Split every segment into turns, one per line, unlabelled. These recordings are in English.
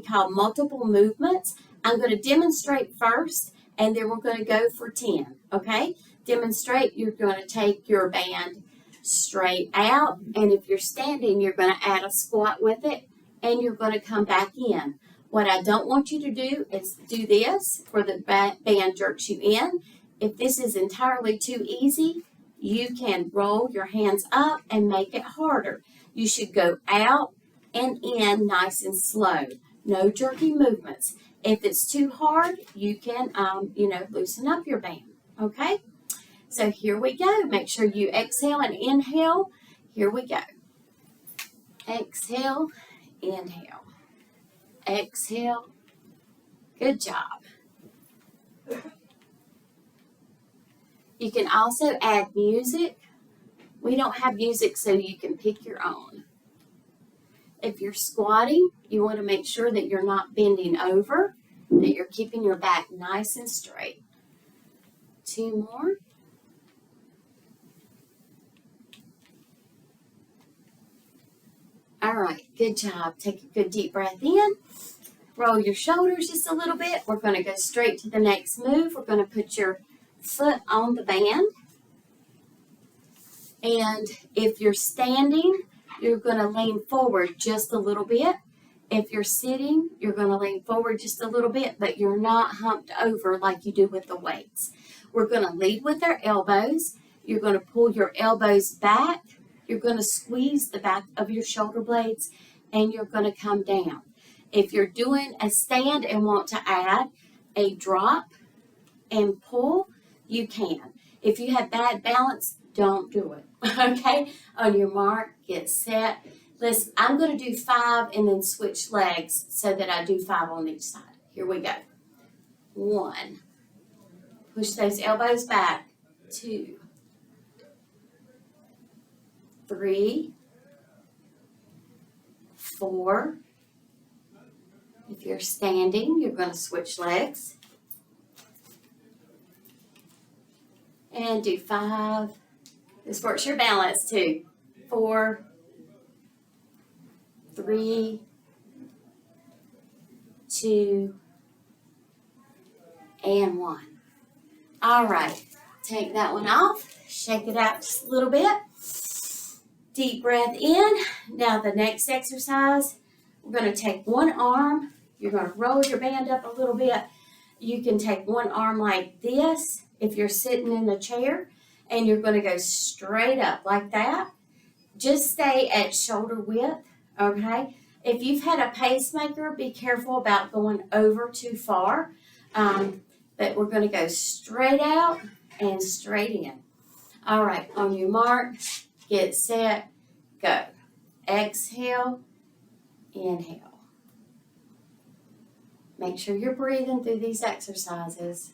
call multiple movements. I'm going to demonstrate first, and then we're going to go for 10, okay? Demonstrate, you're going to take your band straight out, and if you're standing, you're going to add a squat with it, and you're going to come back in. What I don't want you to do is do this where the band jerks you in. If this is entirely too easy, you can roll your hands up and make it harder. You should go out and in nice and slow. No jerky movements. If it's too hard, you can, loosen up your band. Okay? So here we go. Make sure you exhale and inhale. Here we go. Exhale, inhale. Exhale. Good job. You can also add music. We don't have music, so you can pick your own. If you're squatting, you want to make sure that you're not bending over, that you're keeping your back nice and straight. 2 more. All right, good job. Take a good deep breath in. Roll your shoulders just a little bit. We're going to go straight to the next move. We're going to put your foot on the band. And if you're standing, you're going to lean forward just a little bit. If you're sitting, you're going to lean forward just a little bit, but you're not humped over like you do with the weights. We're going to lead with our elbows. You're going to pull your elbows back. You're going to squeeze the back of your shoulder blades, and you're going to come down. If you're doing a stand and want to add a drop and pull, you can. If you have bad balance, don't do it. Okay? On your mark, get set. Listen, I'm going to do 5 and then switch legs so that I do 5 on each side. Here we go. 1. Push those elbows back. 2. 3. 4. If you're standing, you're going to switch legs. And do 5. This works your balance too. 4. 3. 2. And 1. All right. Take that one off. Shake it out just a little bit. Deep breath in. Now the next exercise, we're going to take one arm. You're going to roll your band up a little bit. You can take one arm like this if you're sitting in the chair, and you're going to go straight up like that. Just stay at shoulder width, okay? If you've had a pacemaker, be careful about going over too far. But we're going to go straight out and straight in. All right, on your mark, get set, go. Exhale, inhale. Make sure you're breathing through these exercises.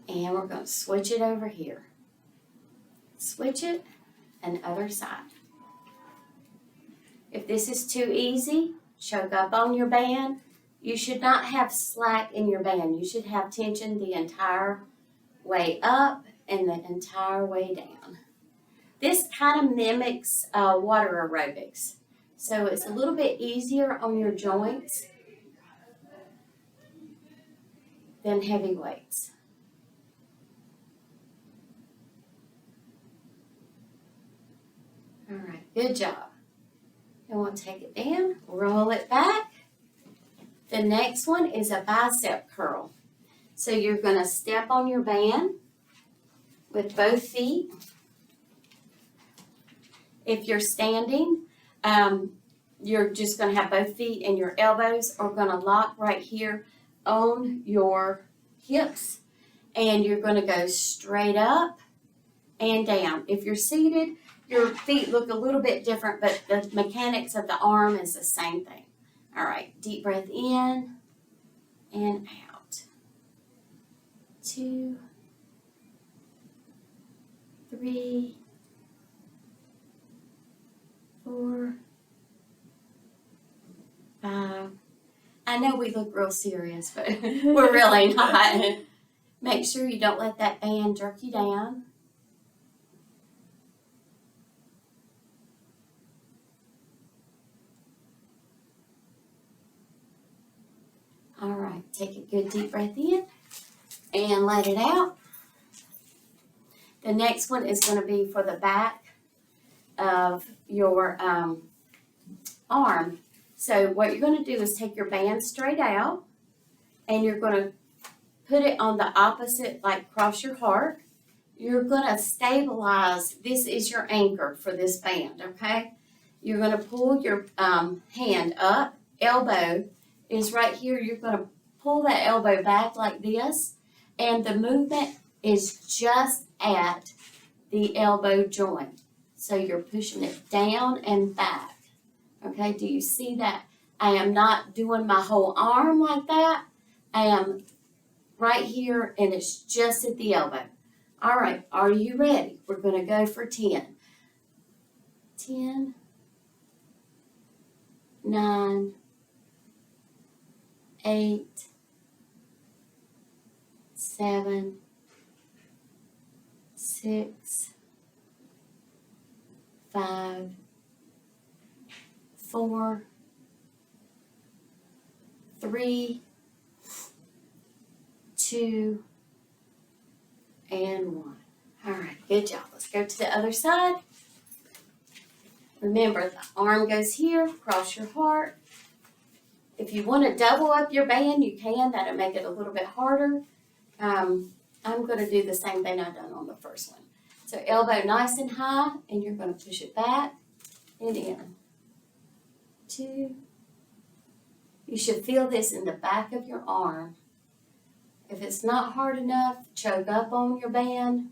And we're going to switch it over here. Switch it, and other side. If this is too easy, choke up on your band. You should not have slack in your band. You should have tension the entire way up and the entire way down. This kind of mimics water aerobics. So it's a little bit easier on your joints than heavy weights. All right, good job. And we'll take it down, roll it back. The next one is a bicep curl. So you're going to step on your band with both feet. If you're standing, you're just going to have both feet, and your elbows are going to lock right here on your hips. And you're going to go straight up and down. If you're seated, your feet look a little bit different, but the mechanics of the arm is the same thing. All right, deep breath in and out. 2, 3, I know we look real serious, but we're really not. Make sure you don't let that band jerk you down. All right, take a good deep breath in and let it out. The next one is going to be for the back of your arm. So what you're going to do is take your band straight out and you're going to put it on the opposite, like cross your heart. You're going to stabilize. This is your anchor for this band, okay? You're going to pull your hand up. Elbow is right here. You're going to pull that elbow back like this, and the movement is just at the elbow joint. So you're pushing it down and back. Okay, do you see that? I am not doing my whole arm like that. I am right here, and it's just at the elbow. All right, are you ready? We're going to go for 10. 10, 9, 8, 7, 6, 5, 4, 3, 2, and 1. All right, good job. Let's go to the other side. Remember, the arm goes here, cross your heart. If you want to double up your band, you can. That'll make it a little bit harder. I'm going to do the same thing I've done on the first one. So elbow nice and high, and you're going to push it back and in. 2. You should feel this in the back of your arm. If it's not hard enough, choke up on your band.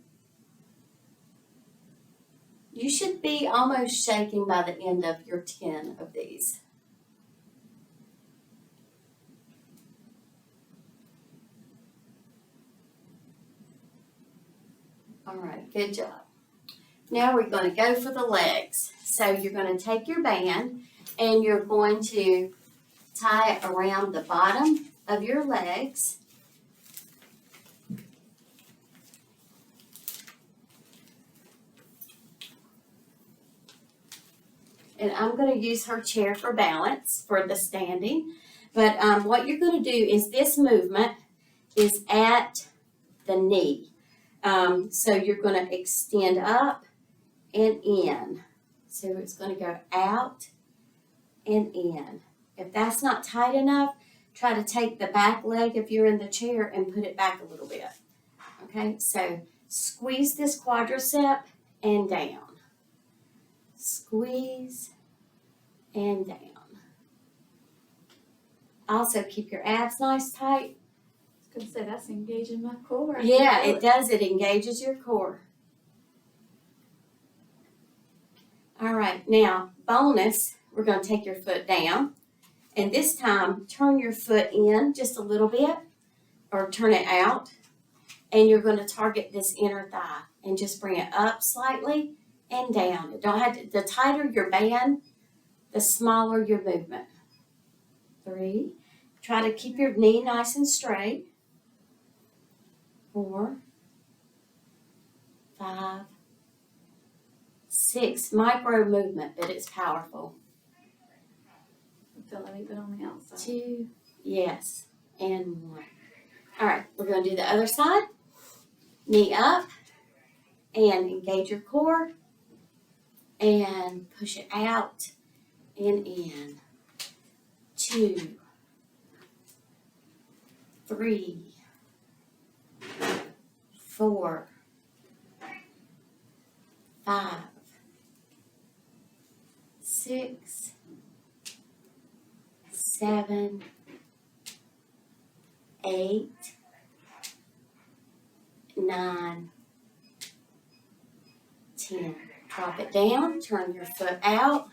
You should be almost shaking by the end of your 10 of these. All right, good job. Now we're going to go for the legs. So you're going to take your band and you're going to tie it around the bottom of your legs. And I'm going to use her chair for balance for the standing. But what you're going to do is this movement is at the knee. So you're going to extend up and in. So it's going to go out and in. If that's not tight enough, try to take the back leg if you're in the chair and put it back a little bit. Okay, so squeeze this quadricep and down. Squeeze and down. Also keep your abs nice tight.
I was going to say, that's engaging my core.
Yeah, it does. It engages your core. All right, now bonus, we're going to take your foot down. And this time, turn your foot in just a little bit or turn it out. And you're going to target this inner thigh and just bring it up slightly and down. It don't have to, the tighter your band, the smaller your movement. 3. Try to keep your knee nice and straight. 4, 5, 6. Micro movement, but it's powerful.
I feel like even on the outside.
2, yes, and 1. All right, we're going to do the other side. Knee up and engage your core and push it out and in. 2, 3, 4, 5, 6, 7, 8, 9, 10. Drop it down, turn your foot out,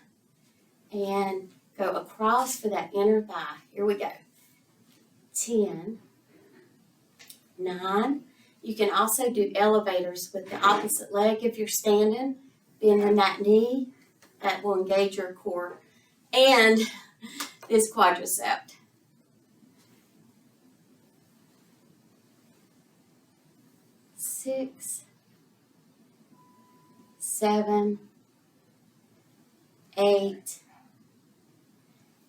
and go across for that inner thigh. Here we go. 10, 9. You can also do elevators with the opposite leg if you're standing, bending that knee. That will engage your core and this quadricep. 6, 7, 8,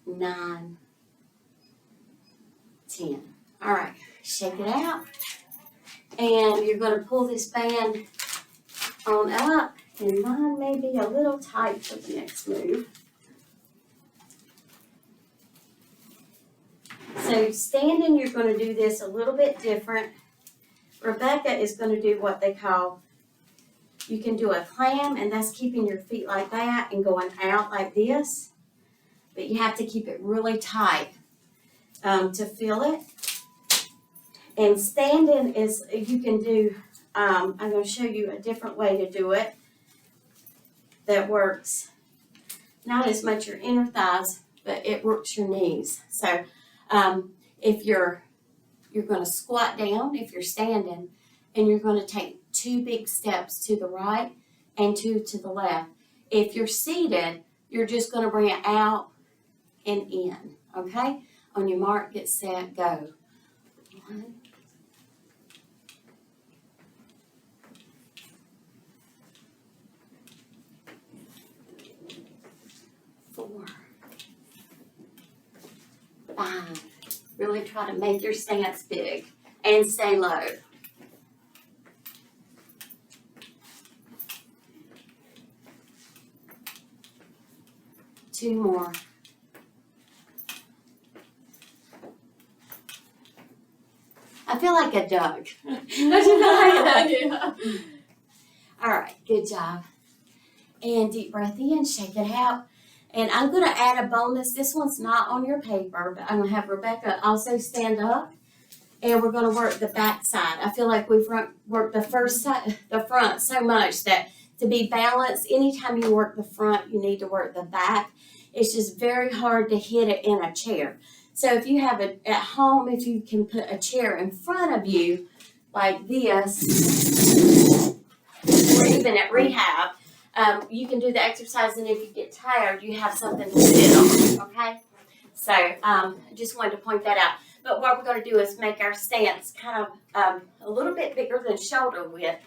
9, 10. All right, shake it out. And you're going to pull this band on up. And mine may be a little tight for the next move. So standing, you're going to do this a little bit different. Rebecca is going to do what they call, you can do a clam, and that's keeping your feet like that and going out like this. But you have to keep it really tight to feel it. And standing is, you can do, I'm going to show you a different way to do it that works not as much your inner thighs, but it works your knees. So if you're going to squat down if you're standing, and you're going to take 2 big steps to the right and 2 to the left. If you're seated, you're just going to bring it out and in, okay? On your mark, get set, go. 1, 4, 5. Really try to make your stance big and stay low. 2 more. I feel like a duck.
Yeah.
All right, good job. And deep breath in, shake it out. And I'm going to add a bonus. This one's not on your paper, but I'm going to have Rebecca also stand up. And we're going to work the back side. I feel like we've worked the front so much that to be balanced, anytime you work the front, you need to work the back. It's just very hard to hit it in a chair. So if you have it at home, if you can put a chair in front of you like this, or even at rehab, you can do the exercise, and if you get tired, you have something to sit on, okay? So I just wanted to point that out. But what we're going to do is make our stance kind of a little bit bigger than shoulder width.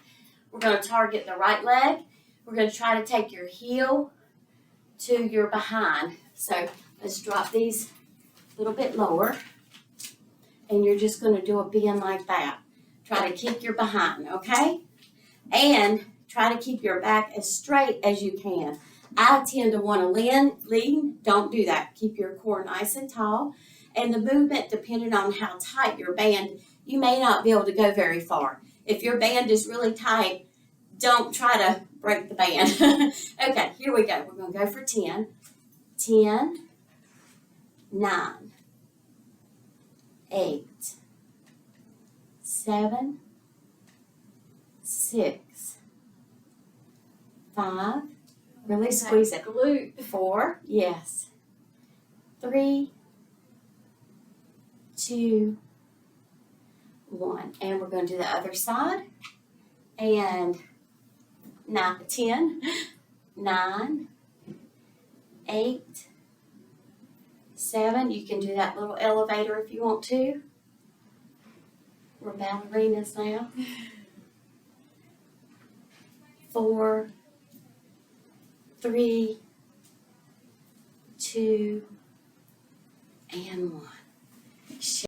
We're going to target the right leg. We're going to try to take your heel to your behind. So let's drop these a little bit lower. And you're just going to do a bend like that. Try to kick your behind, okay? And try to keep your back as straight as you can. I tend to want to lean. Don't do that. Keep your core nice and tall. And the movement, depending on how tight your band, you may not be able to go very far. If your band is really tight, don't try to break the band. Okay, here we go. We're going to go for 10. 10, 9, 8, 7, 6, 5. Really squeeze it.
Glute.
4, yes. 3, 2, 1. And we're going to do the other side. And 10, 9, 8, 7. You can do that little elevator if you want to. We're ballerinas now. 4, 3, 2, and 1.